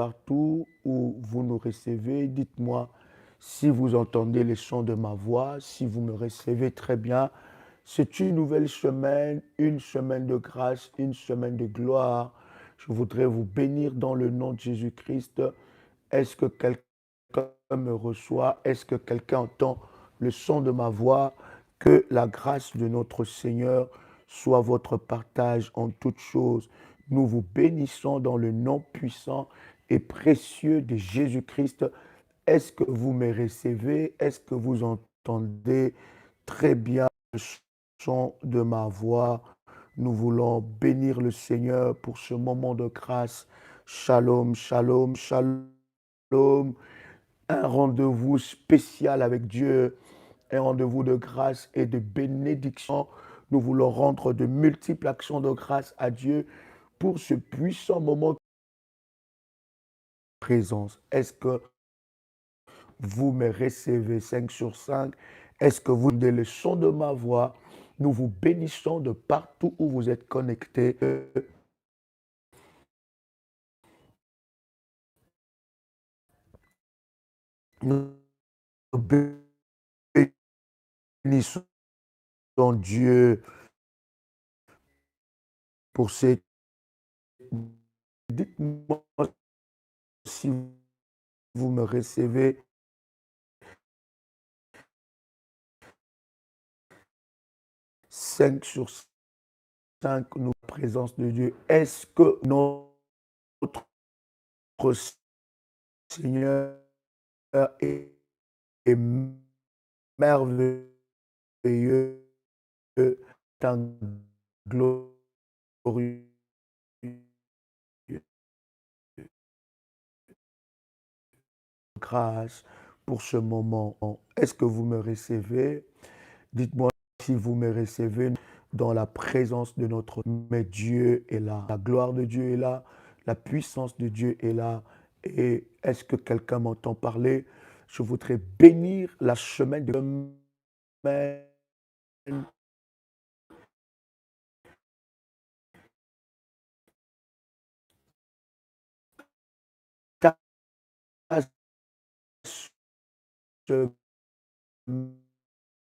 partout où vous nous recevez. Dites-moi si vous entendez les sons de ma voix, si vous me recevez très bien. C'est une nouvelle semaine, une semaine de grâce, une semaine de gloire. Je voudrais vous bénir dans le nom de Jésus-Christ. Est-ce que quelqu'un me reçoit? Est-ce que quelqu'un entend le son de ma voix? Que la grâce de notre Seigneur soit votre partage en toutes choses. Nous vous bénissons dans le nom puissant et précieux de Jésus-Christ. Est-ce que vous me recevez? Est-ce que vous entendez très bien le son de ma voix? Nous voulons bénir le Seigneur pour ce moment de grâce. Shalom, shalom, shalom. Un rendez-vous spécial avec Dieu, un rendez-vous de grâce et de bénédiction. Nous voulons rendre de multiples actions de grâce à Dieu pour ce puissant moment de présence. Est-ce que vous me recevez 5 sur 5? Est-ce que vous entendez le son de ma voix? Nous vous bénissons de partout où vous êtes connectés. Nous bénissons Dieu pour ces... Dites-moi si vous me recevez 5 sur 5, nous, présence de Dieu. Est-ce que notre Seigneur est, est merveilleux, tant glorieux? Grâce pour ce moment. Est-ce que vous me recevez? Dites-moi si vous me recevez dans la présence de notre... Mais Dieu est là. La gloire de Dieu est là. La puissance de Dieu est là. Et est-ce que quelqu'un m'entend parler? Je voudrais bénir la semaine de semaine. Ta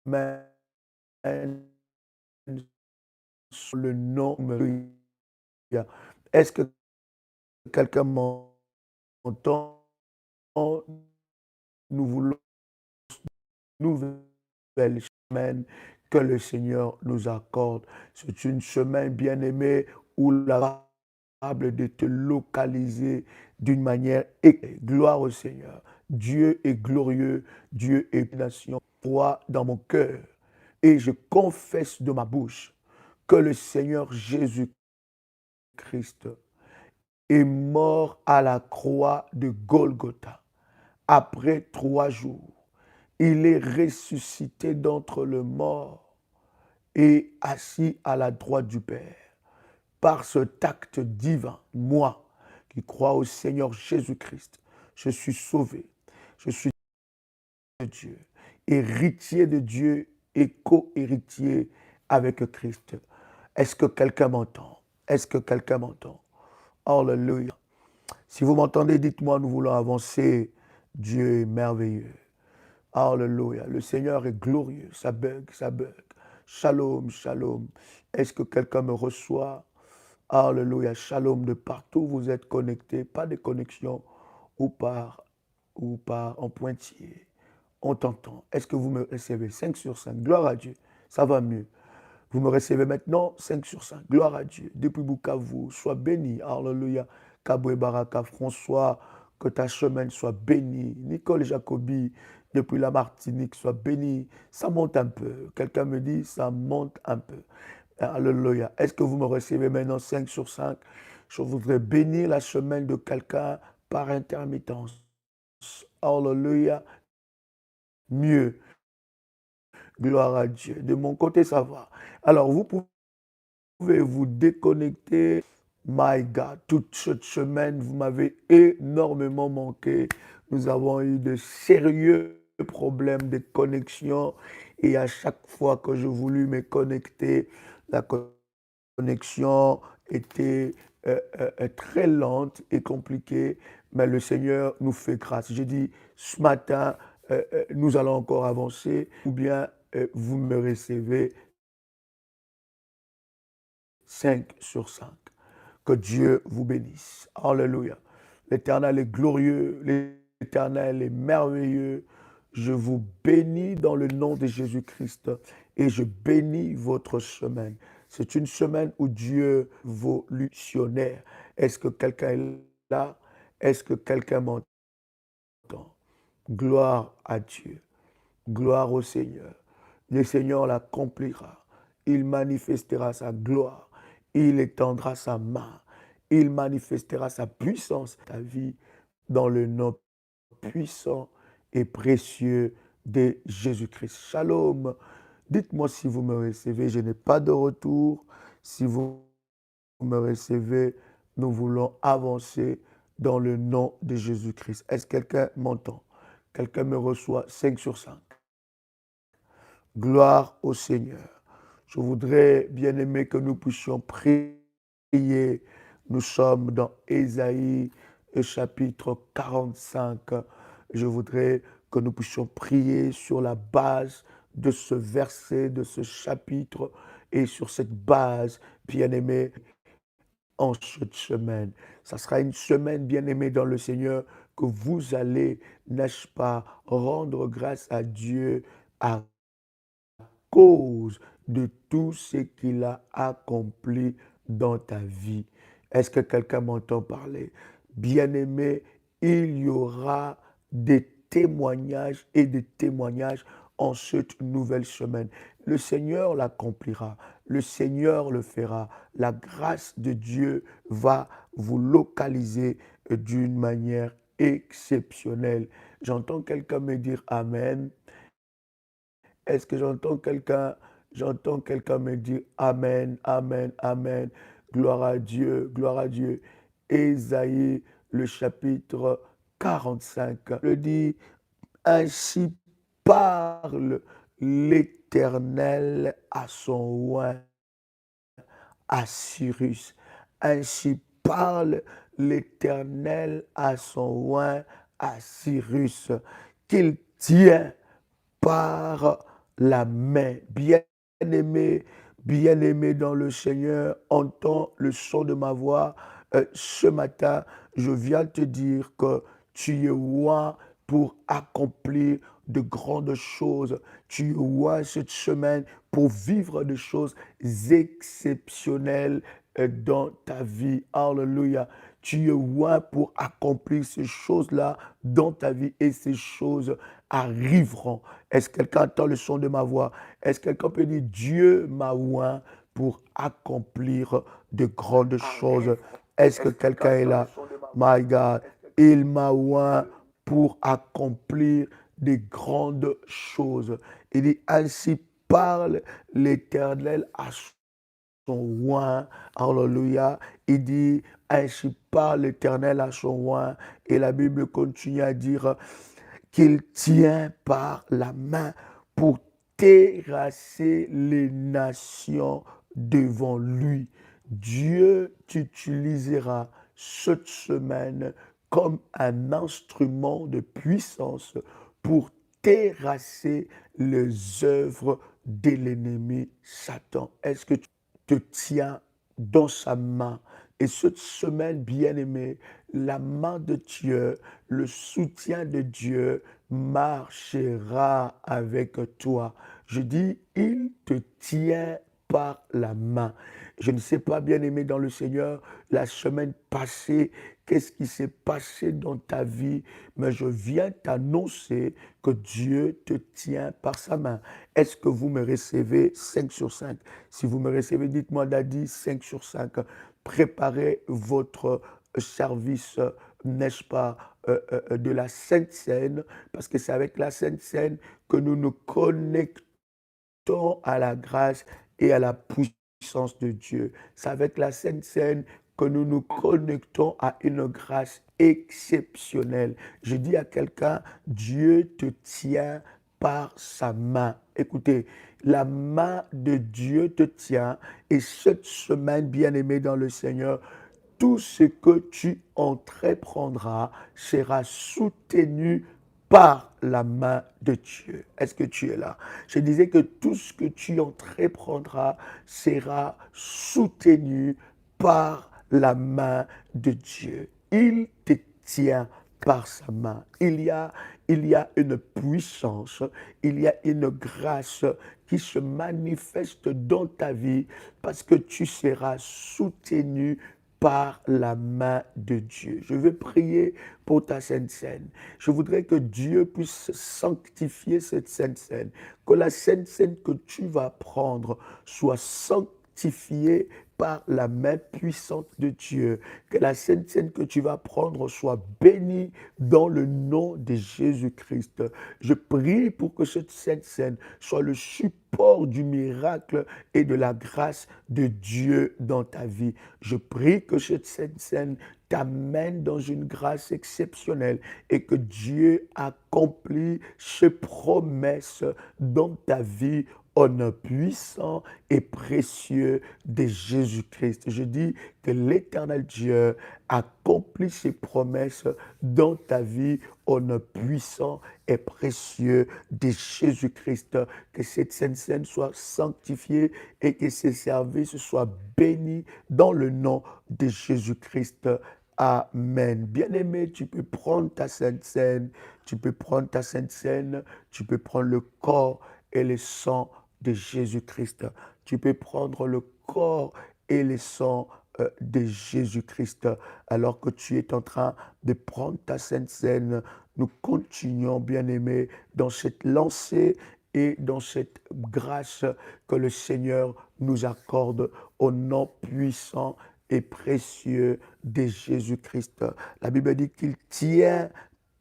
semaine sous le nom de... Est-ce que quelqu'un m'entend? Nous voulons une nouvelle semaine que le Seigneur nous accorde. C'est une semaine bien-aimée où la capable de te localiser d'une manière gloire au Seigneur. Dieu est glorieux, Dieu est nation. Foi dans mon cœur et je confesse de ma bouche que le Seigneur Jésus-Christ est mort à la croix de Golgotha. Après 3 jours, il est ressuscité d'entre les morts et assis à la droite du Père. Par cet acte divin, moi qui crois au Seigneur Jésus-Christ, je suis sauvé. Je suis de Dieu, héritier de Dieu et co-héritier avec Christ. Est-ce que quelqu'un m'entend? Est-ce que quelqu'un m'entend? Alléluia. Si vous m'entendez, dites-moi, nous voulons avancer. Dieu est merveilleux. Alléluia. Le Seigneur est glorieux. Ça bug, ça bug. Shalom, shalom. Est-ce que quelqu'un me reçoit? Alléluia. Shalom de partout. Vous êtes connectés. Pas de connexion ou par en pointillé. On t'entend. Est-ce que vous me recevez 5 sur 5? Gloire à Dieu. Ça va mieux. Vous me recevez maintenant 5 sur 5. Gloire à Dieu. Depuis Bukavu, sois béni. Alléluia. Kaboué Baraka, François, que ta semaine soit bénie. Nicole Jacobi, depuis la Martinique, sois béni. Ça monte un peu. Quelqu'un me dit, ça monte un peu. Alléluia. Est-ce que vous me recevez maintenant 5 sur 5? Je voudrais bénir la semaine de quelqu'un par intermittence. Alléluia. Mieux. Gloire à Dieu. De mon côté, ça va. Alors, vous pouvez vous déconnecter. My God, toute cette semaine, vous m'avez énormément manqué. Nous avons eu de sérieux problèmes de connexion et à chaque fois que je voulus me connecter, la connexion était très lente et compliquée. mais le Seigneur nous fait grâce. J'ai dit, ce matin, nous allons encore avancer, ou bien vous me recevez 5 sur 5. Que Dieu vous bénisse. Alléluia. L'Éternel est glorieux, l'Éternel est merveilleux. Je vous bénis dans le nom de Jésus-Christ et je bénis votre semaine. C'est une semaine où Dieu révolutionnaire. Est-ce que quelqu'un est là? Est-ce que quelqu'un m'entend? Gloire à Dieu. Gloire au Seigneur. Le Seigneur l'accomplira. Il manifestera sa gloire. Il étendra sa main. Il manifestera sa puissance, ta vie, dans le nom puissant et précieux de Jésus-Christ. Shalom. Dites-moi si vous me recevez. Je n'ai pas de retour. Si vous me recevez, nous voulons avancer dans le nom de Jésus-Christ. Est-ce que quelqu'un m'entend? Quelqu'un me reçoit 5 sur 5. Gloire au Seigneur. Je voudrais, bien aimé, que nous puissions prier. Nous sommes dans Ésaïe, chapitre 45. Je voudrais que nous puissions prier sur la base de ce verset, de ce chapitre, et sur cette base, bien aimé, en cette semaine. Ça sera une semaine, bien aimée dans le Seigneur, que vous allez, n'est-ce pas, rendre grâce à Dieu à cause de tout ce qu'il a accompli dans ta vie. Est-ce que quelqu'un m'entend parler? Bien-aimé, il y aura des témoignages et des témoignages en cette nouvelle semaine. Le Seigneur l'accomplira, le Seigneur le fera. La grâce de Dieu va vous localiser d'une manière exceptionnelle. J'entends quelqu'un me dire Amen. Est-ce que j'entends quelqu'un me dire Amen, Amen, Amen. Gloire à Dieu, gloire à Dieu. Ésaïe, le chapitre 45, le dit, ainsi parle l'Éternel à son oint, à Cyrus. Ainsi parle l'Éternel à son oint, à Cyrus, qu'il tient par la main. Bien-aimé dans le Seigneur, entends le son de ma voix. Ce matin, je viens te dire que tu es loin pour accomplir de grandes choses. Tu es loin cette semaine pour vivre des choses exceptionnelles dans ta vie. Alléluia. Tu es loin pour accomplir ces choses-là dans ta vie et ces choses arriveront. Est-ce que quelqu'un entend le son de ma voix? Est-ce que quelqu'un peut dire Dieu m'a oint pour accomplir de grandes choses? Est-ce que quelqu'un est là? My God, il m'a oint pour accomplir de grandes choses. Il dit ainsi parle l'Éternel à son oint. Alléluia. Il dit ainsi parle l'Éternel à son oint. Et la Bible continue à dire qu'il tient par la main pour terrasser les nations devant lui. Dieu t'utilisera cette semaine comme un instrument de puissance pour terrasser les œuvres de l'ennemi Satan. Est-ce que tu te tiens dans sa main? Et cette semaine, bien-aimée, la main de Dieu, le soutien de Dieu marchera avec toi. Je dis, il te tient par la main. Je ne sais pas, bien-aimé dans le Seigneur, la semaine passée, qu'est-ce qui s'est passé dans ta vie, mais je viens t'annoncer que Dieu te tient par sa main. Est-ce que vous me recevez 5 sur 5? Si vous me recevez, dites-moi, Daddy, 5 sur 5. Préparez votre service, n'est-ce pas, de la Sainte Seine, parce que c'est avec la Sainte Seine que nous nous connectons à la grâce et à la puissance de Dieu. C'est avec la Sainte Seine que nous nous connectons à une grâce exceptionnelle. Je dis à quelqu'un, Dieu te tient par sa main. Écoutez, la main de Dieu te tient et cette semaine, bien-aimé dans le Seigneur, tout ce que tu entreprendras sera soutenu par la main de Dieu. Est-ce que tu es là? Je disais que tout ce que tu entreprendras sera soutenu par la main de Dieu. Il te tient par sa main. Il y a une puissance, il y a une grâce qui se manifeste dans ta vie parce que tu seras soutenu par la main de Dieu. Je veux prier pour ta Sainte Seine. Je voudrais que Dieu puisse sanctifier cette Sainte Seine, que la Sainte Seine que tu vas prendre soit sanctifiée par la main puissante de Dieu, que la Sainte Seine que tu vas prendre soit bénie dans le nom de Jésus-Christ. Je prie pour que cette Sainte Seine soit le support du miracle et de la grâce de Dieu dans ta vie. Je prie que cette Sainte Seine t'amène dans une grâce exceptionnelle et que Dieu accomplit ses promesses dans ta vie au nom puissant et précieux de Jésus-Christ. Je dis que l'Éternel Dieu accomplit ses promesses dans ta vie au nom puissant et précieux de Jésus-Christ. Que cette Sainte Seine soit sanctifiée et que ses services soient bénis dans le nom de Jésus-Christ. Amen. Bien-aimé, tu peux prendre ta Sainte Seine, tu peux prendre ta Sainte Seine, tu peux prendre le corps et le sang de Jésus-Christ. Tu peux prendre le corps et le sang de Jésus-Christ. Alors que tu es en train de prendre ta Sainte Seine, nous continuons, bien-aimés, dans cette lancée et dans cette grâce que le Seigneur nous accorde au nom puissant et précieux de Jésus-Christ. La Bible dit qu'il tient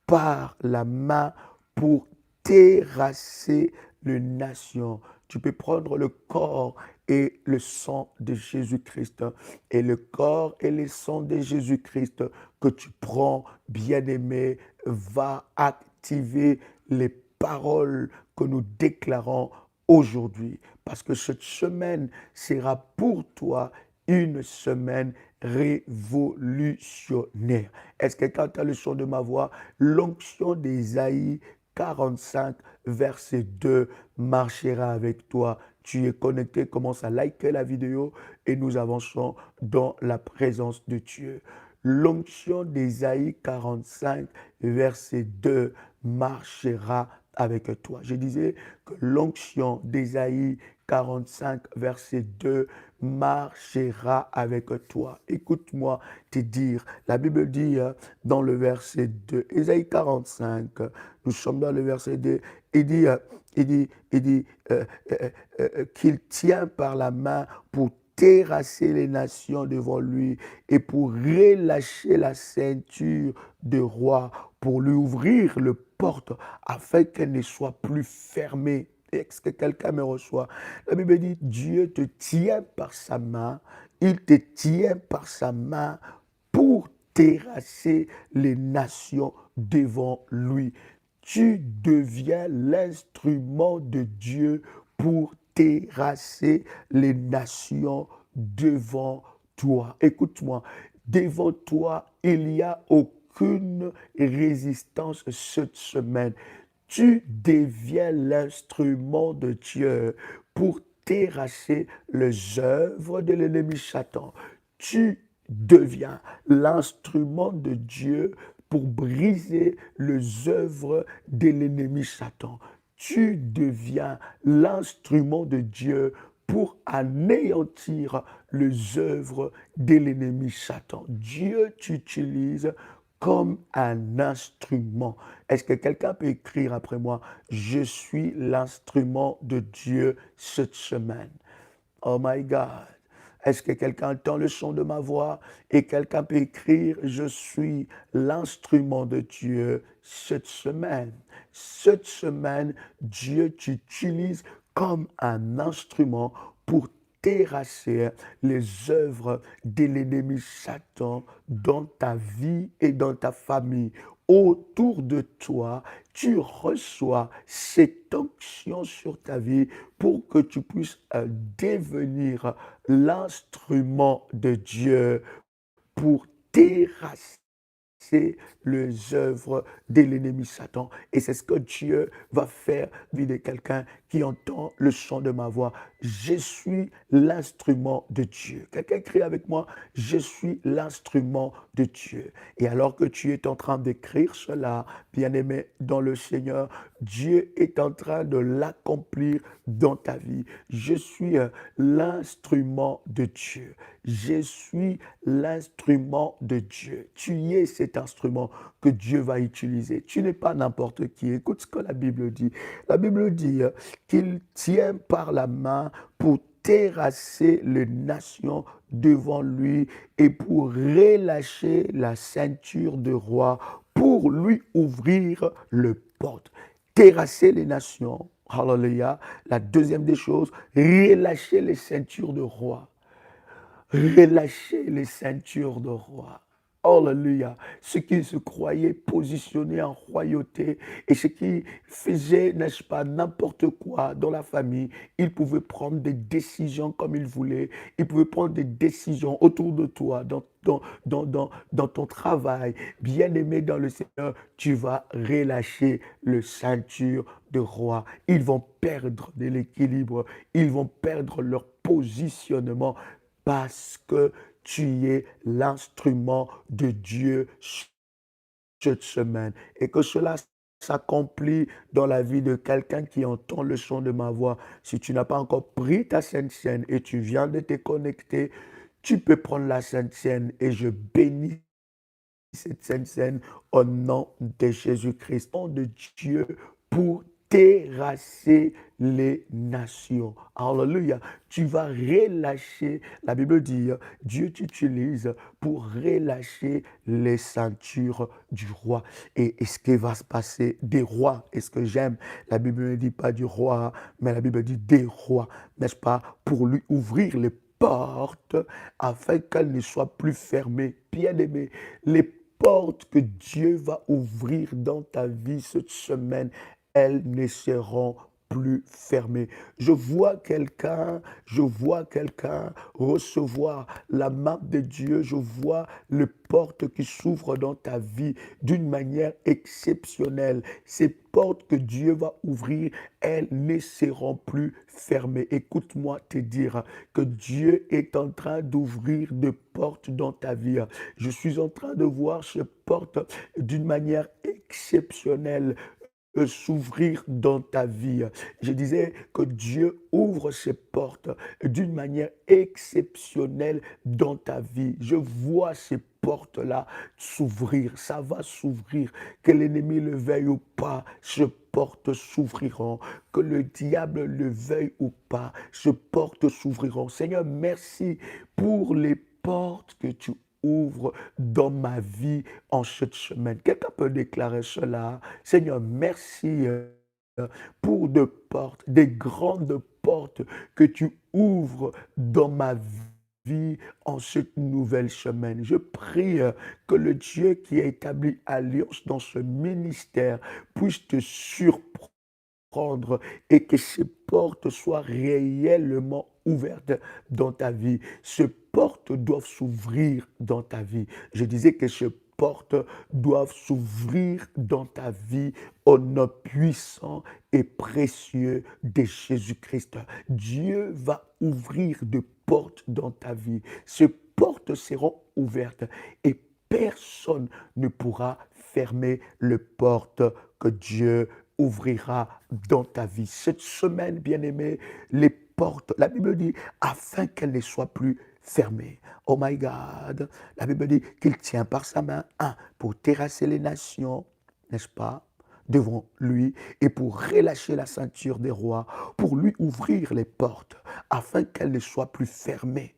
par la main pour terrasser les nations. Tu peux prendre le corps et le sang de Jésus-Christ. Et le corps et le sang de Jésus-Christ que tu prends, bien-aimé, va activer les paroles que nous déclarons aujourd'hui. Parce que cette semaine sera pour toi une semaine révolutionnaire. Est-ce que quand tu as le son de ma voix, l'onction d'Ésaïe 45, verset 2 marchera avec toi? Tu es connecté, commence à liker la vidéo et nous avançons dans la présence de Dieu. L'onction d'Ésaïe 45, verset 2 marchera avec toi. Je disais que l'onction d'Ésaïe 45, verset 2 marchera avec toi. Écoute-moi te dire, la Bible dit dans le verset 2, Ésaïe 45, nous sommes dans le verset 2, il dit qu'il tient par la main pour terrasser les nations devant lui et pour relâcher la ceinture de roi, pour lui ouvrir le porte afin qu'elle ne soit plus fermée. Est-ce que quelqu'un me reçoit? La Bible dit, Dieu te tient par sa main, il te tient par sa main pour terrasser les nations devant lui. Tu deviens l'instrument de Dieu pour terrasser les nations devant toi. Écoute-moi, devant toi, il n'y a aucune résistance cette semaine. Tu deviens l'instrument de Dieu pour terrasser les œuvres de l'ennemi Satan. Tu deviens l'instrument de Dieu pour briser les œuvres de l'ennemi Satan. Tu deviens l'instrument de Dieu pour anéantir les œuvres de l'ennemi Satan. Dieu t'utilise comme un instrument. Est-ce que quelqu'un peut écrire après moi, je suis l'instrument de Dieu cette semaine? Oh my God. Est-ce que quelqu'un entend le son de ma voix et quelqu'un peut écrire, je suis l'instrument de Dieu cette semaine? Cette semaine, Dieu t'utilise comme un instrument pour terrasser les œuvres de l'ennemi Satan dans ta vie et dans ta famille. Autour de toi, tu reçois cette onction sur ta vie pour que tu puisses devenir l'instrument de Dieu pour terrasser les œuvres de l'ennemi Satan. Et c'est ce que Dieu va faire vie de quelqu'un qui entend le son de ma voix. Je suis l'instrument de Dieu. Quelqu'un crie avec moi, je suis l'instrument de Dieu. Et alors que tu es en train d'écrire cela, bien-aimé dans le Seigneur, Dieu est en train de l'accomplir dans ta vie. Je suis l'instrument de Dieu. Je suis l'instrument de Dieu. Tu es cet instrument que Dieu va utiliser. Tu n'es pas n'importe qui. Écoute ce que la Bible dit. La Bible dit qu'il tient par la main pour terrasser les nations devant lui et pour relâcher la ceinture de roi, pour lui ouvrir le porte. Terrasser les nations. Hallelujah. La deuxième des choses, relâcher les ceintures de roi. Relâcher les ceintures de roi. Alléluia. Ceux qui se croyaient positionnés en royauté et ceux qui faisaient, n'est-ce pas, n'importe quoi dans la famille, ils pouvaient prendre des décisions comme ils voulaient. Ils pouvaient prendre des décisions autour de toi, dans ton travail. Bien-aimé dans le Seigneur, tu vas relâcher le ceinture de roi. Ils vont perdre de l'équilibre. Ils vont perdre leur positionnement parce que tu es l'instrument de Dieu cette semaine et que cela s'accomplit dans la vie de quelqu'un qui entend le son de ma voix. Si tu n'as pas encore pris ta Sainte Seine et tu viens de te connecter, tu peux prendre la Sainte Seine et je bénis cette Sainte Seine au nom de Jésus-Christ, au nom de Dieu, pour terrasser les nations. Alléluia. Tu vas relâcher, la Bible dit, Dieu t'utilise pour relâcher les ceintures du roi. Et ce qui va se passer des rois, et ce que j'aime, la Bible ne dit pas du roi, mais la Bible dit des rois, n'est-ce pas, pour lui ouvrir les portes afin qu'elles ne soient plus fermées. Bien-aimé, les portes que Dieu va ouvrir dans ta vie cette semaine, elles ne seront plus fermées. Je vois quelqu'un recevoir la main de Dieu. Je vois les portes qui s'ouvrent dans ta vie d'une manière exceptionnelle. Ces portes que Dieu va ouvrir, elles ne seront plus fermées. Écoute-moi te dire que Dieu est en train d'ouvrir des portes dans ta vie. Je suis en train de voir ces portes d'une manière exceptionnelle s'ouvrir dans ta vie. Je disais que Dieu ouvre ses portes d'une manière exceptionnelle dans ta vie. Je vois ces portes-là s'ouvrir. Ça va s'ouvrir. Que l'ennemi le veuille ou pas, ces portes s'ouvriront. Que le diable le veuille ou pas, ces portes s'ouvriront. Seigneur, merci pour les portes que tu ouvres dans ma vie en cette semaine. Quelqu'un peut déclarer cela. Seigneur, merci pour des portes, des grandes portes que tu ouvres dans ma vie en cette nouvelle semaine. Je prie que le Dieu qui a établi alliance dans ce ministère puisse te surprendre et que ces portes soient réellement ouvertes dans ta vie. Ces portes doivent s'ouvrir dans ta vie. Je disais que ces portes doivent s'ouvrir dans ta vie au nom puissant et précieux de Jésus-Christ. Dieu va ouvrir des portes dans ta vie. Ces portes seront ouvertes et personne ne pourra fermer les portes que Dieu ouvrira dans ta vie. Cette semaine, bien-aimé, les portes, la Bible dit, afin qu'elles ne soient plus fermées. Oh my God, la Bible dit qu'il tient par sa main, un, pour terrasser les nations, n'est-ce pas, devant lui, et pour relâcher la ceinture des rois, pour lui ouvrir les portes, afin qu'elles ne soient plus fermées,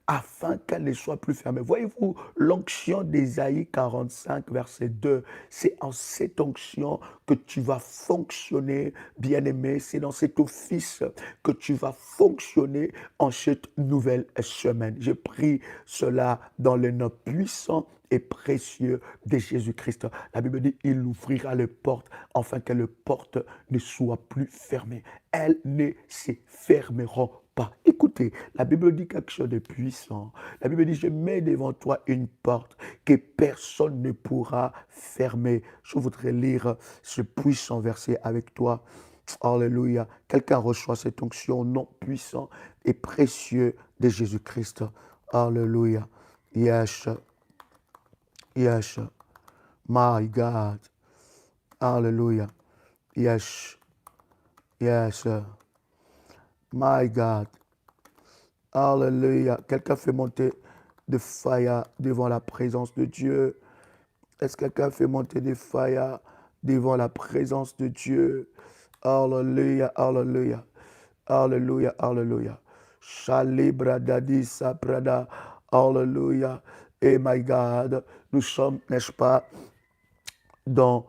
afin qu'elle ne soit plus fermée. Voyez-vous, l'onction d'Ésaïe 45, verset 2, c'est en cette onction que tu vas fonctionner, bien-aimé, c'est dans cet office que tu vas fonctionner en cette nouvelle semaine. Je prie cela dans le nom puissant et précieux de Jésus-Christ. La Bible dit, il ouvrira les portes, afin que les portes ne soient plus fermées. Elles ne se fermeront pas. Écoutez, la Bible dit quelque chose de puissant. La Bible dit, je mets devant toi une porte que personne ne pourra fermer. Je voudrais lire ce puissant verset avec toi. Alléluia. Quelqu'un reçoit cette onction au nom puissant et précieux de Jésus-Christ. Alléluia. Yes. Yes. My God. Alléluia. Yes. Yes. My God. Alléluia. Quelqu'un fait monter de fire devant la présence de Dieu. Est-ce que quelqu'un fait monter des fire devant la présence de Dieu? Alléluia, alléluia, alléluia, alléluia. Shalibra dadi saprada, alléluia. Et my God, nous sommes, n'est-ce pas, dans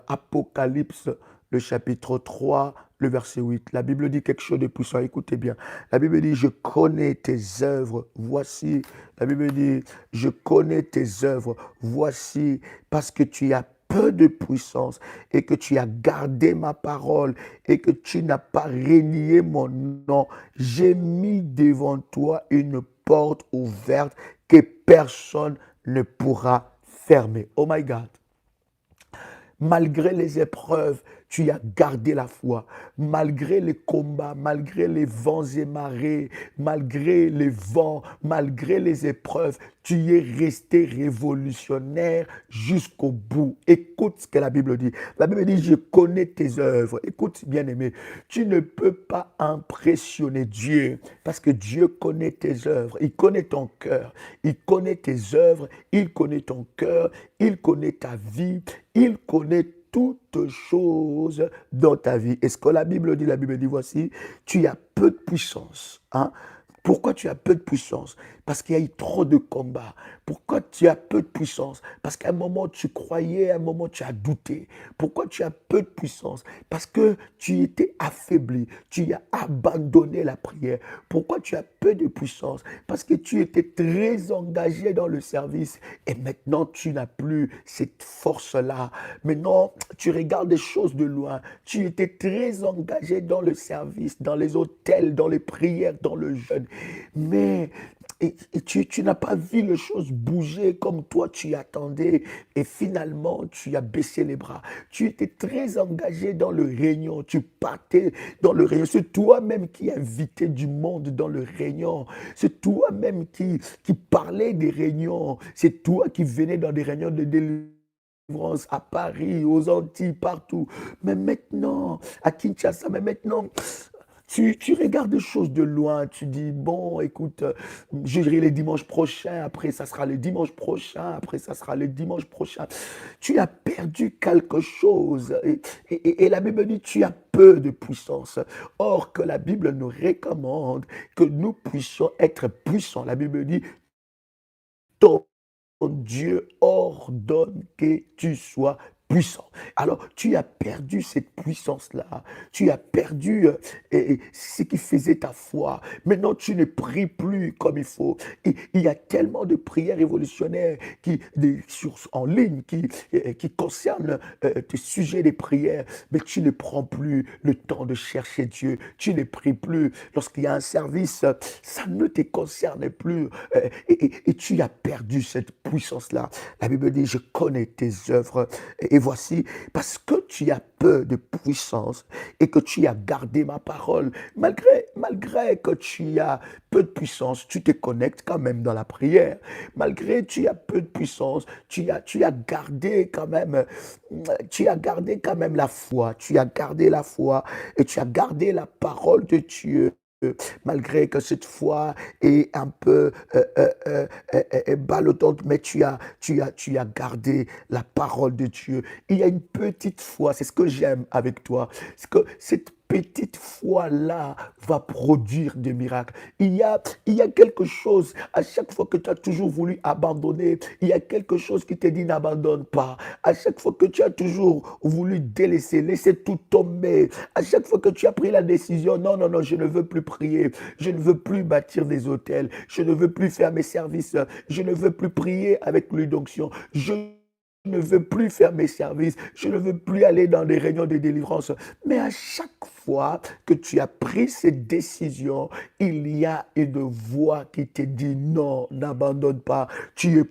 Apocalypse, le chapitre 3, le verset 8. La Bible dit quelque chose de puissant. Écoutez bien. La Bible dit, je connais tes œuvres. Voici. La Bible dit, je connais tes œuvres. Voici, parce que tu as peu de puissance et que tu as gardé ma parole et que tu n'as pas renié mon nom. J'ai mis devant toi une porte ouverte que personne ne pourra fermer. Oh my God. Malgré les épreuves, tu as gardé la foi. Malgré les combats, malgré les vents et marées, malgré les vents, malgré les épreuves, tu es resté révolutionnaire jusqu'au bout. Écoute ce que la Bible dit. La Bible dit, je connais tes œuvres. Écoute, bien-aimé, tu ne peux pas impressionner Dieu parce que Dieu connaît tes œuvres. Il connaît ton cœur. Il connaît tes œuvres. Il connaît ton cœur. Il connaît ta vie. Il connaît toutes choses dans ta vie. Et ce que la Bible dit, voici, tu as peu de puissance. Hein? Pourquoi tu as peu de puissance? Parce qu'il y a eu trop de combats. Pourquoi tu as peu de puissance? Parce qu'à un moment tu croyais, à un moment tu as douté. Pourquoi tu as peu de puissance? Parce que tu étais affaibli. Tu as abandonné la prière. Pourquoi tu as peu de puissance? Parce que tu étais très engagé dans le service et maintenant tu n'as plus cette force-là. Maintenant tu regardes des choses de loin. Tu étais très engagé dans le service, dans les hôtels, dans les prières, dans le jeûne. Mais tu n'as pas vu les choses bouger comme toi tu attendais et finalement tu as baissé les bras. Tu étais très engagé dans le réunion, tu partais dans le réunion. C'est toi-même qui invitais du monde dans le réunion. C'est toi-même qui parlait des réunions. C'est toi qui venais dans des réunions de délivrance à Paris, aux Antilles, partout. Mais maintenant, à Kinshasa, mais maintenant, tu regardes des choses de loin, tu dis, bon, écoute, j'irai les dimanches prochains, après ça sera le dimanche prochain, après ça sera le dimanche prochain. Tu as perdu quelque chose. Et la Bible dit, tu as peu de puissance. Or que la Bible nous recommande que nous puissions être puissants. La Bible dit, ton Dieu ordonne que tu sois puissant. Alors, tu as perdu cette puissance-là. Tu as perdu ce qui faisait ta foi. Maintenant, tu ne pries plus comme il faut. Et il y a tellement de prières révolutionnaires en ligne qui concernent tes sujets de prière, mais tu ne prends plus le temps de chercher Dieu. Tu ne pries plus. Lorsqu'il y a un service, ça ne te concerne plus. Et tu as perdu cette puissance-là. La Bible dit, je connais tes œuvres. Et voici, parce que tu as peu de puissance et que tu as gardé ma parole, malgré que tu as peu de puissance, tu te connectes quand même dans la prière. Malgré que tu as peu de puissance, tu as gardé quand même, la foi. Tu as gardé la foi et tu as gardé la parole de Dieu. Malgré que cette foi est un peu ballottante, mais tu as gardé la parole de Dieu. Il y a une petite foi, c'est ce que j'aime avec toi, c'est que cette petite foi-là va produire des miracles. Il y a quelque chose, à chaque fois que tu as toujours voulu abandonner, il y a quelque chose qui te dit n'abandonne pas. À chaque fois que tu as toujours voulu délaisser, laisser tout tomber, à chaque fois que tu as pris la décision, non, non, non, je ne veux plus prier, je ne veux plus bâtir des hôtels, je ne veux plus faire mes services, je ne veux plus prier avec l'onction, je ne veux plus faire mes services, je ne veux plus aller dans des réunions de délivrance. Mais à chaque fois que tu as pris cette décision, il y a une voix qui te dit non, n'abandonne pas, tu es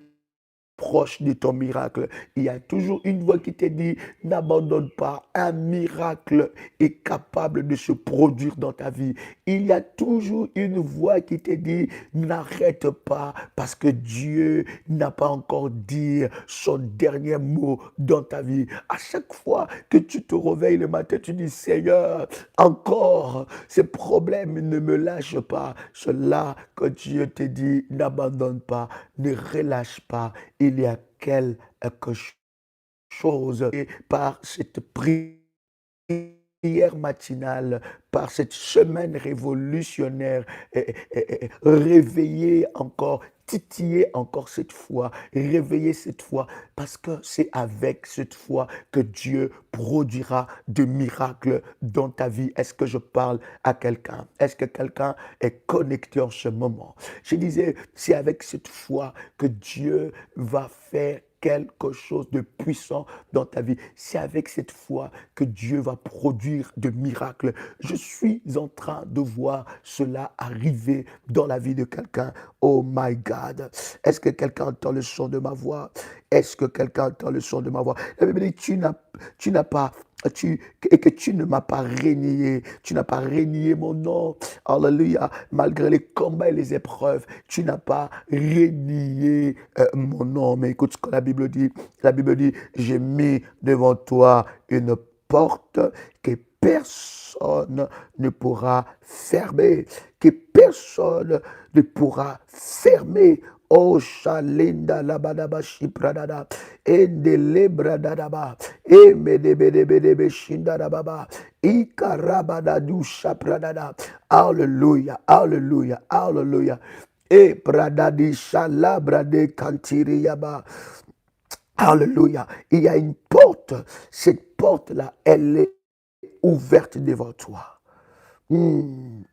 proche de ton miracle. Il y a toujours une voix qui te dit, n'abandonne pas, un miracle est capable de se produire dans ta vie. Il y a toujours une voix qui te dit, n'arrête pas, parce que Dieu n'a pas encore dit son dernier mot dans ta vie. À chaque fois que tu te réveilles le matin, tu dis, Seigneur, encore, ces problèmes ne me lâchent pas. Cela que Dieu te dit, n'abandonne pas, ne relâche pas. Il y a quelque chose et par cette prière matinale, par cette semaine révolutionnaire, réveiller encore, titiller encore cette foi, réveiller cette foi, parce que c'est avec cette foi que Dieu produira de miracles dans ta vie. Est-ce que je parle à quelqu'un? Est-ce que quelqu'un est connecté en ce moment? Je disais, c'est avec cette foi que Dieu va faire quelque chose de puissant dans ta vie. C'est avec cette foi que Dieu va produire de miracles. Je suis en train de voir cela arriver dans la vie de quelqu'un. Oh my God. Est-ce que quelqu'un entend le son de ma voix? Est-ce que quelqu'un entend le son de ma voix? La Bible dit, tu n'as pas et que tu ne m'as pas renié, tu n'as pas renié mon nom, alléluia, malgré les combats et les épreuves, tu n'as pas renié mon nom. Mais écoute ce que la Bible dit, j'ai mis devant toi une porte que personne ne pourra fermer, que personne ne pourra fermer. Oh, Shalinda Labadabashi Pradada, Endele Bradadaba, Emedebedebedebe Shindarababa, Ikarabadadusha Pradada. Alléluia, Alléluia, Alléluia. Et Pradadi Shalabrade Kantiriaba. Alléluia. Il y a une porte. Cette porte-là, elle est ouverte devant toi. Hmm.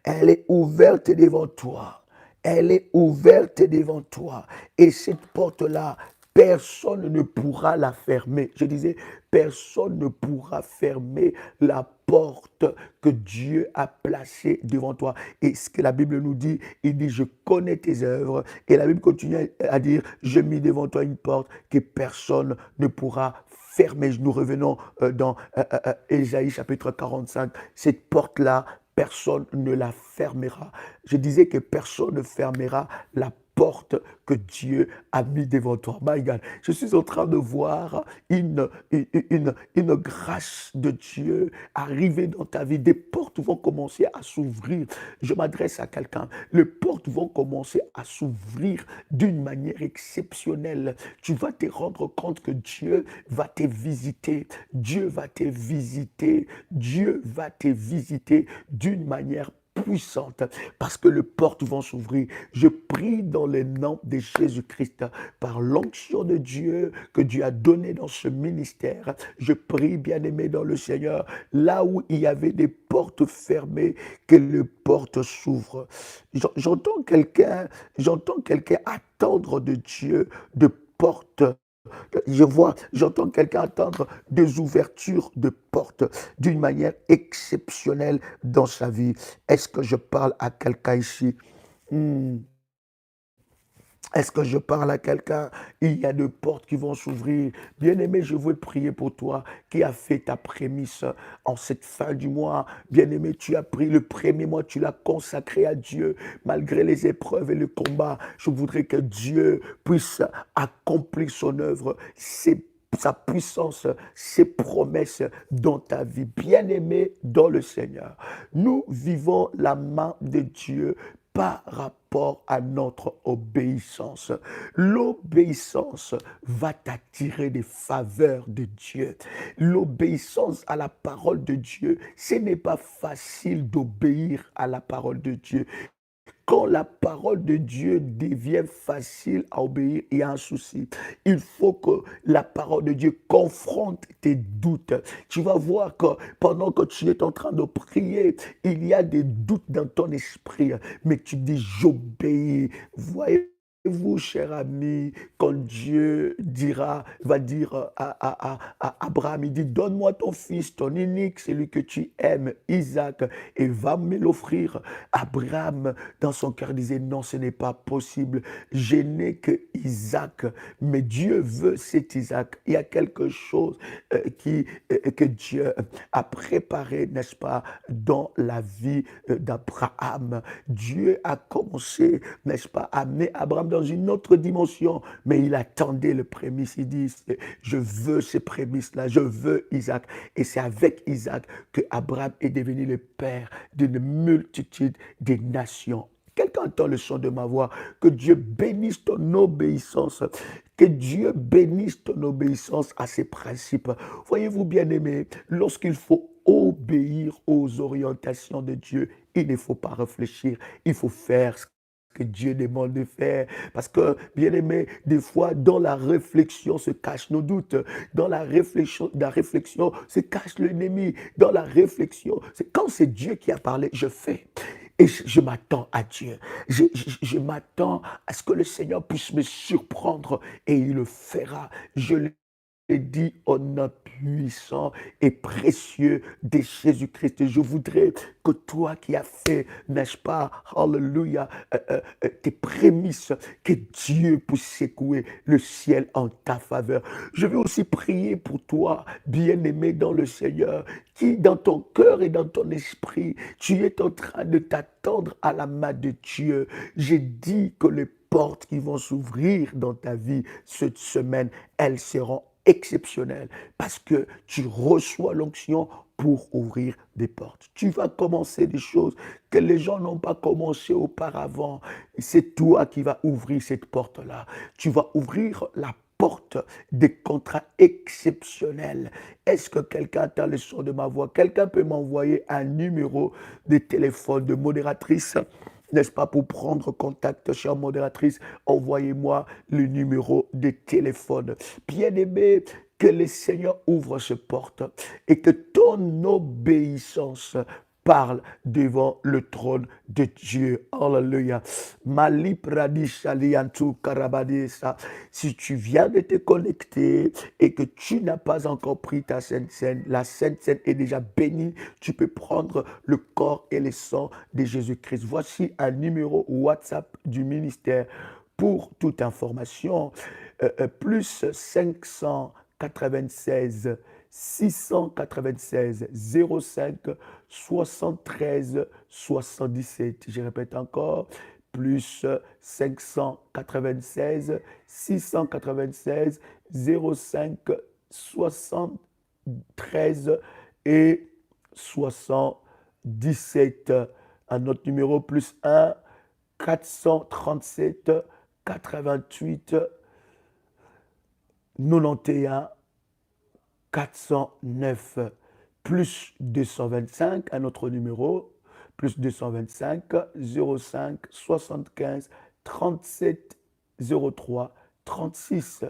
Elle est ouverte devant toi. Elle est ouverte devant toi. Et cette porte-là, personne ne pourra la fermer. Je disais, personne ne pourra fermer la porte que Dieu a placée devant toi. Et ce que la Bible nous dit, il dit, je connais tes œuvres. Et la Bible continue à dire, je mis devant toi une porte que personne ne pourra fermer. Nous revenons dans Ésaïe chapitre 45. Cette porte-là, personne ne la fermera. Je disais que personne ne fermera la porte que Dieu a mis devant toi. My God, je suis en train de voir une grâce de Dieu arriver dans ta vie. Des portes vont commencer à s'ouvrir. Je m'adresse à quelqu'un. Les portes vont commencer à s'ouvrir d'une manière exceptionnelle. Tu vas te rendre compte que Dieu va te visiter. Dieu va te visiter. Dieu va te visiter d'une manière puissante parce que les portes vont s'ouvrir. Je prie dans le nom de Jésus-Christ, par l'onction de Dieu que Dieu a donné dans ce ministère. Je prie, bien-aimé dans le Seigneur, là où il y avait des portes fermées, que les portes s'ouvrent. J'entends quelqu'un attendre de Dieu de portes. J'entends quelqu'un attendre des ouvertures de portes d'une manière exceptionnelle dans sa vie. Est-ce que je parle à quelqu'un ici? Hmm. Est-ce que je parle à quelqu'un? Il y a des portes qui vont s'ouvrir. Bien-aimé, je veux prier pour toi qui a fait ta prémisse en cette fin du mois. Bien-aimé, tu as pris le premier mois, tu l'as consacré à Dieu malgré les épreuves et le combat. Je voudrais que Dieu puisse accomplir son œuvre, sa puissance, ses promesses dans ta vie. Bien-aimé dans le Seigneur, nous vivons la main de Dieu par rapport à notre obéissance. L'obéissance va t'attirer des faveurs de Dieu. L'obéissance à la parole de Dieu, ce n'est pas facile d'obéir à la parole de Dieu. Quand la parole de Dieu devient facile à obéir, il y a un souci. Il faut que la parole de Dieu confronte tes doutes. Tu vas voir que pendant que tu es en train de prier, il y a des doutes dans ton esprit, mais tu dis j'obéis. Voyez, vous, cher ami, quand Dieu va dire à Abraham, il dit, donne-moi ton fils, ton unique, celui que tu aimes, Isaac, et va me l'offrir. Abraham, dans son cœur, disait, non, ce n'est pas possible. Je n'ai que Isaac, mais Dieu veut cet Isaac. Il y a quelque chose que Dieu a préparé, n'est-ce pas, dans la vie d'Abraham. Dieu a commencé, n'est-ce pas, à amener Abraham dans une autre dimension, mais il attendait le prémisse. Il dit, je veux ces prémices-là, je veux Isaac. Et c'est avec Isaac que Abraham est devenu le père d'une multitude de nations. Quelqu'un entend le son de ma voix, que Dieu bénisse ton obéissance, que Dieu bénisse ton obéissance à ses principes. Voyez-vous, bien-aimés, lorsqu'il faut obéir aux orientations de Dieu, il ne faut pas réfléchir, il faut faire ce que Dieu demande de faire. Parce que, bien aimé, des fois, dans la réflexion se cachent nos doutes. Dans la réflexion se cache l'ennemi. Dans la réflexion, c'est quand c'est Dieu qui a parlé, je fais. Et je m'attends à Dieu. Je m'attends à ce que le Seigneur puisse me surprendre et il le fera. Je l'ai dit au nom puissant et précieux de Jésus-Christ. Et je voudrais que toi qui as fait, n'est-ce pas, alléluia, tes prémices, que Dieu puisse secouer le ciel en ta faveur. Je vais aussi prier pour toi, bien-aimé dans le Seigneur, qui dans ton cœur et dans ton esprit, tu es en train de t'attendre à la main de Dieu. J'ai dit que les portes qui vont s'ouvrir dans ta vie cette semaine, elles seront exceptionnelles parce que tu reçois l'onction pour ouvrir des portes. Tu vas commencer des choses que les gens n'ont pas commencé auparavant. C'est toi qui vas ouvrir cette porte-là. Tu vas ouvrir la porte des contrats exceptionnels. Est-ce que quelqu'un entend le son de ma voix? Quelqu'un peut m'envoyer un numéro de téléphone de modératrice, n'est-ce pas, pour prendre contact, chère modératrice, envoyez-moi le numéro de téléphone. Bien-aimé, que le Seigneur ouvre ces portes et que ton obéissance parle devant le trône de Dieu. Alléluia. Mali pradishaliantu karabadesa. Si tu viens de te connecter et que tu n'as pas encore pris ta Sainte Seine, la Sainte Seine est déjà bénie. Tu peux prendre le corps et le sang de Jésus-Christ. Voici un numéro WhatsApp du ministère pour toute information. Plus 596 696 05 73 77. Je répète encore, plus 596 696 05 73 et 77. Un autre numéro, plus 1 437 88 91 409, plus 225, un autre numéro, plus 225 05 75 37 03 36,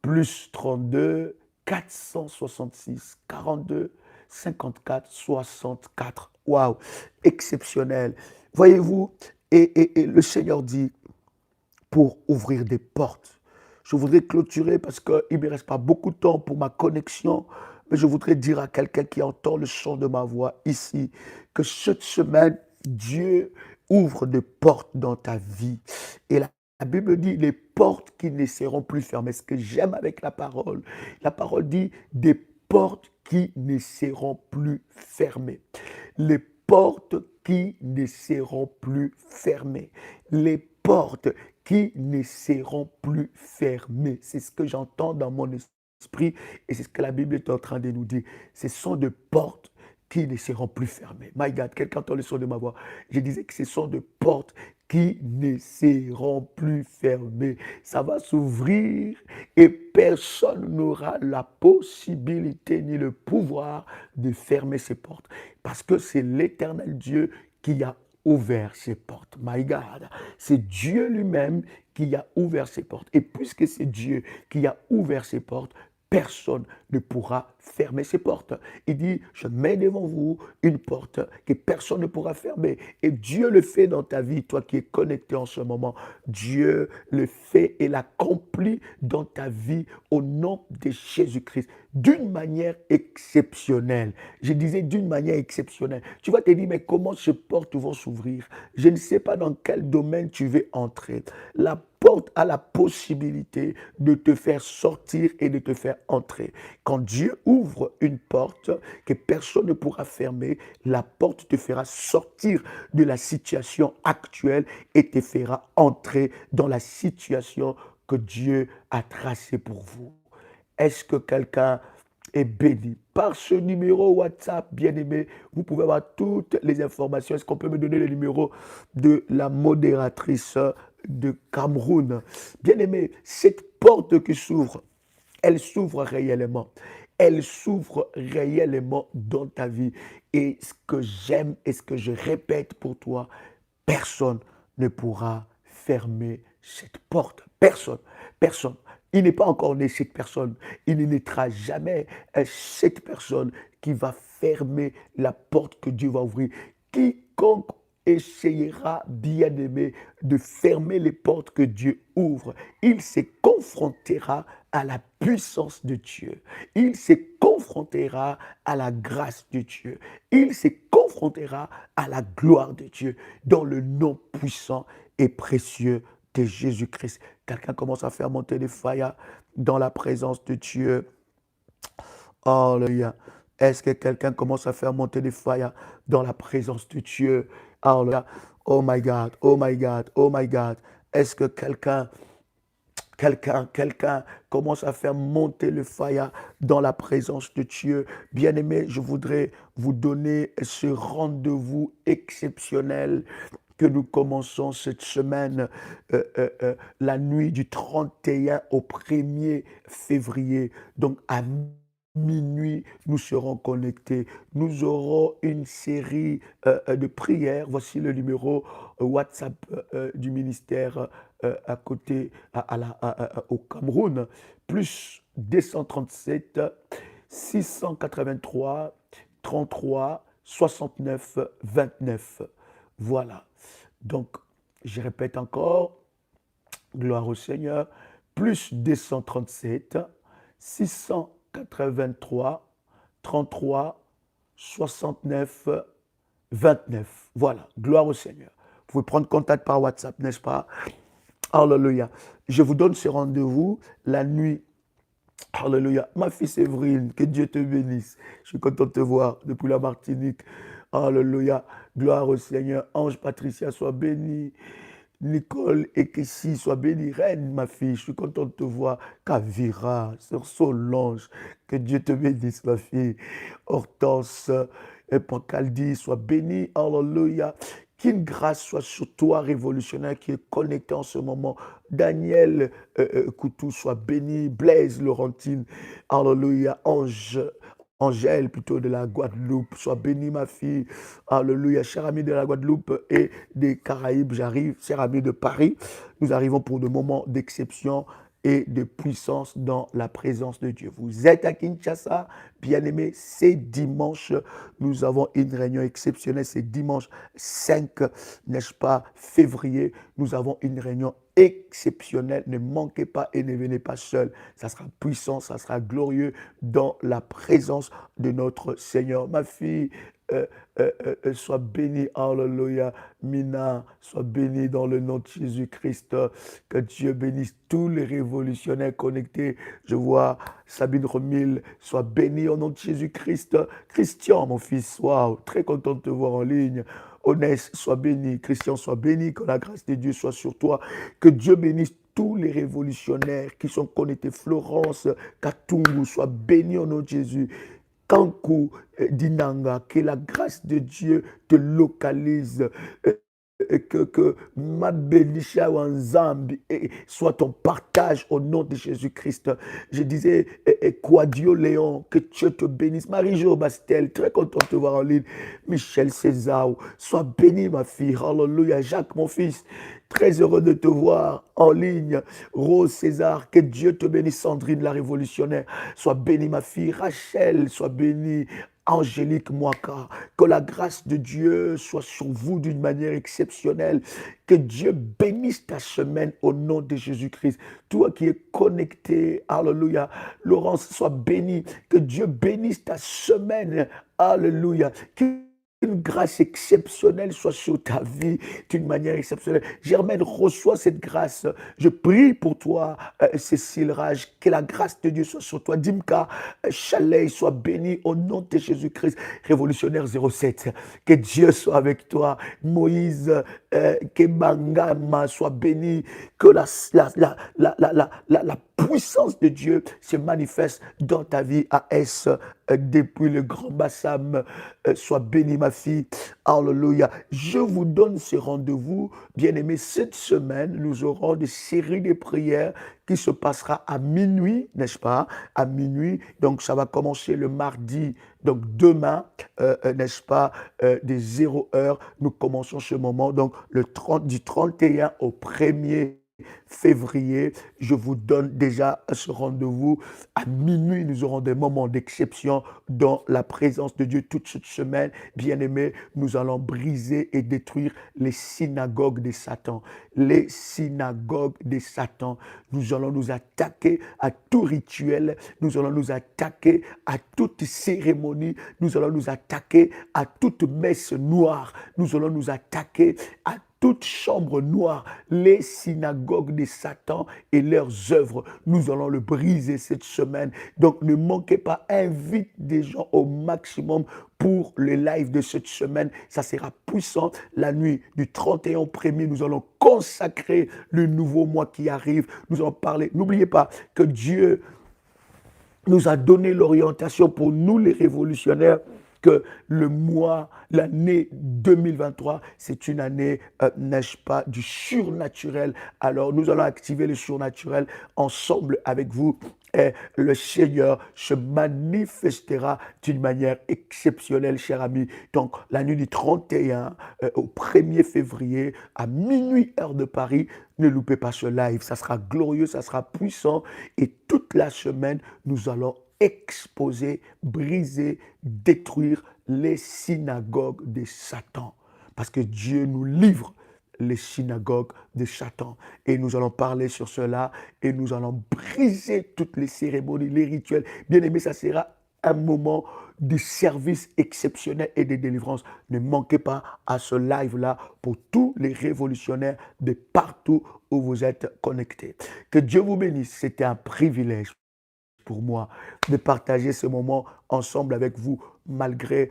plus 32 466 42 54 64. Waouh, exceptionnel. Voyez-vous, et le Seigneur dit, pour ouvrir des portes. Je voudrais clôturer parce qu'il ne me reste pas beaucoup de temps pour ma connexion, mais je voudrais dire à quelqu'un qui entend le son de ma voix ici, que cette semaine, Dieu ouvre des portes dans ta vie. Et la Bible dit, les portes qui ne seront plus fermées. Ce que j'aime avec la parole dit, des portes qui ne seront plus fermées. Les portes qui ne seront plus fermées. Les portes qui ne seront plus fermées. C'est ce que j'entends dans mon esprit et c'est ce que la Bible est en train de nous dire. Ce sont des portes qui ne seront plus fermées. My God, quelqu'un entend le son de ma voix. Je disais que ce sont des portes qui ne seront plus fermées. Ça va s'ouvrir et personne n'aura la possibilité ni le pouvoir de fermer ces portes. Parce que c'est l'Éternel Dieu qui a ouvert ces portes. My God, c'est Dieu lui-même qui a ouvert ces portes. Et puisque c'est Dieu qui a ouvert ces portes, personne ne pourra fermer ces portes. Il dit, je mets devant vous une porte que personne ne pourra fermer. Et Dieu le fait dans ta vie, toi qui es connecté en ce moment. Dieu le fait et l'accomplit dans ta vie au nom de Jésus-Christ d'une manière exceptionnelle. Je disais d'une manière exceptionnelle. Tu vas te dire, mais comment ces portes vont s'ouvrir? Je ne sais pas dans quel domaine tu veux entrer. La porte a la possibilité de te faire sortir et de te faire entrer. Quand Dieu ouvre une porte que personne ne pourra fermer, la porte te fera sortir de la situation actuelle et te fera entrer dans la situation que Dieu a tracée pour vous. Est-ce que quelqu'un est béni par ce numéro WhatsApp, bien aimé? Vous pouvez avoir toutes les informations. Est-ce qu'on peut me donner le numéro de la modératrice de Cameroun? Bien aimé, cette porte qui s'ouvre, elle s'ouvre réellement. Elle s'ouvre réellement dans ta vie. Et ce que j'aime et ce que je répète pour toi, personne ne pourra fermer cette porte. Personne. Personne. Il n'est pas encore né cette personne. Il ne naîtra jamais cette personne qui va fermer la porte que Dieu va ouvrir. Quiconque essayera, bien aimé, de fermer les portes que Dieu ouvre, il se confrontera à la puissance de Dieu. Il se confrontera à la grâce de Dieu. Il se confrontera à la gloire de Dieu dans le nom puissant et précieux de Jésus-Christ. Quelqu'un commence à faire monter les fire dans la présence de Dieu. Alléluia. Est-ce que quelqu'un commence à faire monter des fire dans la présence de Dieu? Alléluia. Oh my God, oh my God, oh my God. Est-ce que quelqu'un commence à faire monter le fire dans la présence de Dieu? Bien-aimé, je voudrais vous donner ce rendez-vous exceptionnel que nous commençons cette semaine, la nuit du 31 au 1er février. Donc à minuit, nous serons connectés. Nous aurons une série de prières. Voici le numéro WhatsApp du ministère à côté, au Cameroun, plus 237 683 33 69 29. Voilà. Donc, je répète encore, gloire au Seigneur, plus 237 683 33 69 29. Voilà, gloire au Seigneur. Vous pouvez prendre contact par WhatsApp, n'est-ce pas? Alléluia. Je vous donne ce rendez-vous la nuit. Alléluia. Ma fille Séverine, que Dieu te bénisse. Je suis content de te voir depuis la Martinique. Alléluia. Gloire au Seigneur. Ange Patricia, sois bénie. Nicole et Kessie, sois bénie. Reine, ma fille, je suis content de te voir. Kavira, Sœur Solange, que Dieu te bénisse, ma fille. Hortense et Pancaldi, sois bénie. Alléluia. Qu'une grâce soit sur toi, révolutionnaire, qui est connecté en ce moment. Daniel Coutou, soit béni. Blaise Laurentine, alléluia. Angèle, plutôt de la Guadeloupe, sois béni ma fille. Alléluia. Chers amis de la Guadeloupe et des Caraïbes, j'arrive. Chers amis de Paris, nous arrivons pour des moments d'exception et de puissance dans la présence de Dieu. Vous êtes à Kinshasa, bien-aimés, c'est dimanche. Nous avons une réunion exceptionnelle, c'est dimanche 5, n'est-ce pas, février. Nous avons une réunion exceptionnelle. Ne manquez pas et ne venez pas seul. Ça sera puissant, ça sera glorieux dans la présence de notre Seigneur. Ma fille, sois bénie, alléluia. Mina, sois bénie dans le nom de Jésus-Christ. Que Dieu bénisse tous les révolutionnaires connectés. Je vois Sabine Remil, sois bénie au nom de Jésus-Christ. Christian, mon fils, waouh, très content de te voir en ligne. Onès, sois béni. Christian, sois béni. Que la grâce de Dieu soit sur toi. Que Dieu bénisse tous les révolutionnaires qui sont connectés. Florence, Katungu, sois béni au nom de Jésus. Kankou, Dinanga, que la grâce de Dieu te localise. que ma bénisha wanzambi soit ton partage au nom de Jésus-Christ. Je disais, Quadio Léon, que Dieu te bénisse. Marie-Jo Bastel, très content de te voir en ligne. Michel César, sois béni ma fille. Alléluia. Jacques, mon fils, très heureux de te voir en ligne. Rose César, que Dieu te bénisse. Sandrine, la révolutionnaire, sois bénie ma fille. Rachel, sois bénie. Angélique Moaka, que la grâce de Dieu soit sur vous d'une manière exceptionnelle. Que Dieu bénisse ta semaine au nom de Jésus-Christ. Toi qui es connecté, alléluia. Laurence, sois béni. Que Dieu bénisse ta semaine, alléluia. Une grâce exceptionnelle soit sur ta vie d'une manière exceptionnelle. Germaine, reçois cette grâce. Je prie pour toi, Cécile Rage, que la grâce de Dieu soit sur toi. Dimka, Chalet, sois béni au nom de Jésus-Christ. Révolutionnaire 07, que Dieu soit avec toi. Moïse, Kebangama, sois béni. Que la puissance de Dieu se manifeste dans ta vie, AS, depuis le grand Bassam. Sois béni, ma fille. Alléluia. Je vous donne ce rendez-vous, bien-aimés. Cette semaine, nous aurons des séries de prières qui se passera à minuit, n'est-ce pas? À minuit. Donc, ça va commencer le mardi. Donc, demain, n'est-ce pas? Des 0 heures, nous commençons ce moment. Donc, du 31 au 1er février, je vous donne déjà ce rendez-vous. À minuit, nous aurons des moments d'exception dans la présence de Dieu toute cette semaine. Bien-aimés, nous allons briser et détruire les synagogues de Satan. Les synagogues de Satan. Nous allons nous attaquer à tout rituel. Nous allons nous attaquer à toute cérémonie. Nous allons nous attaquer à toute messe noire. Nous allons nous attaquer à toute chambre noire, les synagogues de Satan et leurs œuvres. Nous allons le briser cette semaine. Donc ne manquez pas, invite des gens au maximum pour le live de cette semaine. Ça sera puissant. La nuit du 31 au 1er, nous allons consacrer le nouveau mois qui arrive. Nous allons parler. N'oubliez pas que Dieu nous a donné l'orientation pour nous les révolutionnaires, que le mois, l'année 2023, c'est une année, n'est-ce pas, du surnaturel. Alors, nous allons activer le surnaturel ensemble avec vous. Et le Seigneur se manifestera d'une manière exceptionnelle, chers amis. Donc, la nuit du 31 au 1er février, à minuit, heure de Paris, ne loupez pas ce live. Ça sera glorieux, ça sera puissant. Et toute la semaine, nous allons exposer, briser, détruire les synagogues de Satan. Parce que Dieu nous livre les synagogues de Satan. Et nous allons parler sur cela et nous allons briser toutes les cérémonies, les rituels. Bien aimé, ça sera un moment de service exceptionnel et de délivrance. Ne manquez pas à ce live-là pour tous les révolutionnaires de partout où vous êtes connectés. Que Dieu vous bénisse. C'était un privilège pour moi de partager ce moment ensemble avec vous, malgré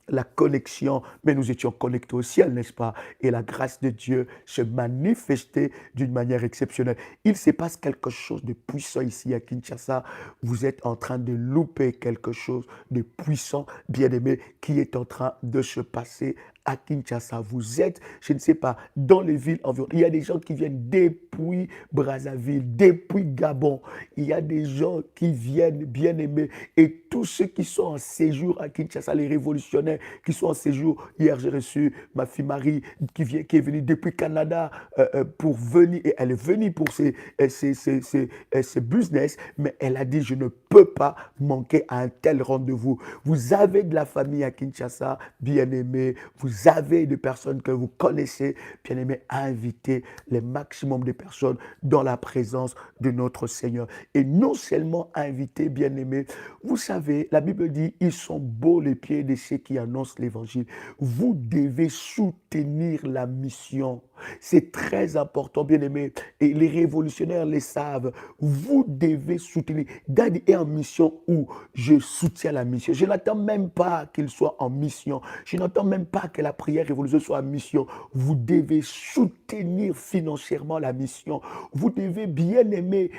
la connexion, mais nous étions connectés au ciel, n'est-ce pas? Et la grâce de Dieu se manifestait d'une manière exceptionnelle. Il se passe quelque chose de puissant ici à Kinshasa. Vous êtes en train de louper quelque chose de puissant, bien-aimé, qui est en train de se passer à Kinshasa. Vous êtes, je ne sais pas, dans les villes environnantes. Il y a des gens qui viennent depuis Brazzaville, depuis Gabon. Il y a des gens qui viennent, bien-aimés. Et tous ceux qui sont en séjour à Kinshasa, les révolutionnaires qui sont en séjour. Hier, j'ai reçu ma fille Marie qui est venue depuis Canada pour venir. Et elle est venue pour ses business, mais elle a dit, je ne peux pas manquer à un tel rendez-vous. Vous avez de la famille à Kinshasa, bien-aimés. Vous avez des personnes que vous connaissez, bien-aimés. Invitez le maximum de personnes dans la présence de notre Seigneur. Et non seulement inviter, bien-aimés. Vous savez, la Bible dit, ils sont beaux les pieds de ceux qui annoncent l'évangile. Vous devez soutenir la mission. C'est très important, bien-aimés. Et les révolutionnaires le savent. Vous devez soutenir. Dadi est en mission où je soutiens la mission. Je n'attends même pas qu'il soit en mission. Je n'attends même pas que la prière révolutionnaire soit en mission. Vous devez soutenir financièrement la mission. Vous devez, bien-aimés,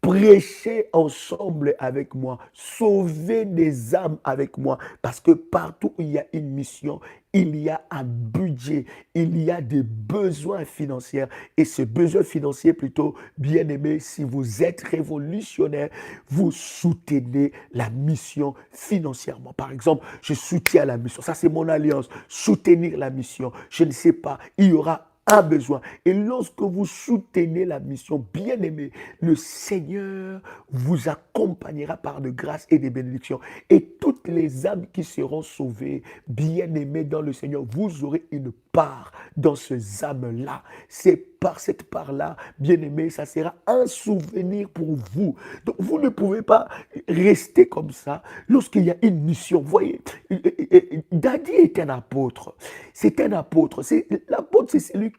prêchez ensemble avec moi, sauvez des âmes avec moi, parce que partout où il y a une mission, il y a un budget, il y a des besoins financiers. Et ce besoin financier, plutôt, bien aimé, si vous êtes révolutionnaire, vous soutenez la mission financièrement. Par exemple, je soutiens la mission. Ça, c'est mon alliance. Soutenir la mission. Je ne sais pas, il y aura un besoin. Et lorsque vous soutenez la mission, bien aimé, le Seigneur vous accompagnera par de grâce et des bénédictions. Et toutes les âmes qui seront sauvées, bien aimées dans le Seigneur, vous aurez une part dans ces âmes-là. C'est par cette part-là, bien aimé, ça sera un souvenir pour vous. Donc, vous ne pouvez pas rester comme ça lorsqu'il y a une mission. Vous voyez, Daddy est un apôtre. C'est un apôtre. L'apôtre, c'est celui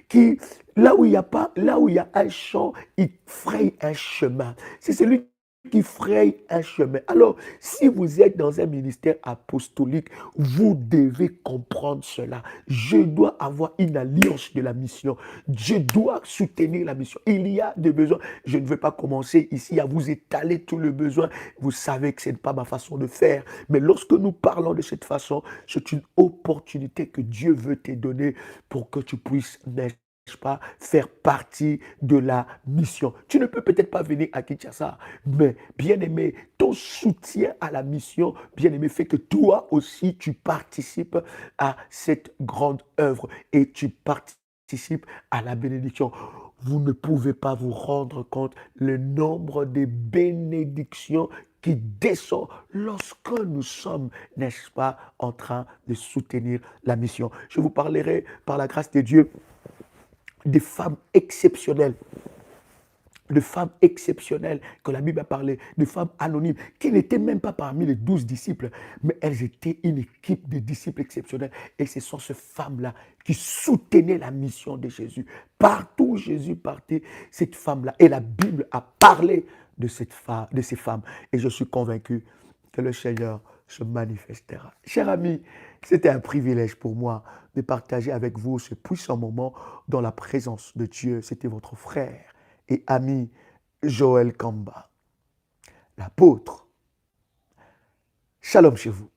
qui là où il y a pas, là où il y a un champ, il fraye un chemin. C'est celui qui fraye un chemin. Alors, si vous êtes dans un ministère apostolique, vous devez comprendre cela. Je dois avoir une alliance de la mission. Je dois soutenir la mission. Il y a des besoins. Je ne vais pas commencer ici à vous étaler tout le besoin. Vous savez que ce n'est pas ma façon de faire. Mais lorsque nous parlons de cette façon, c'est une opportunité que Dieu veut te donner pour que tu puisses, n'est-ce pas, faire partie de la mission. Tu ne peux peut-être pas venir à Kinshasa, mais bien aimé, ton soutien à la mission, bien aimé, fait que toi aussi tu participes à cette grande œuvre et tu participes à la bénédiction. Vous ne pouvez pas vous rendre compte le nombre de bénédictions qui descend lorsque nous sommes, n'est-ce pas, en train de soutenir la mission. Je vous parlerai, par la grâce de Dieu, des femmes exceptionnelles, que la Bible a parlé, de femmes anonymes, qui n'étaient même pas parmi les 12 disciples, mais elles étaient une équipe de disciples exceptionnels. Et ce sont ces femmes-là qui soutenaient la mission de Jésus. Partout où Jésus partait, cette femme-là, et la Bible a parlé de ces femmes. Et je suis convaincu que le Seigneur se manifestera. Cher ami, c'était un privilège pour moi de partager avec vous ce puissant moment dans la présence de Dieu. C'était votre frère et ami Joël Kamba, l'apôtre. Shalom chez vous.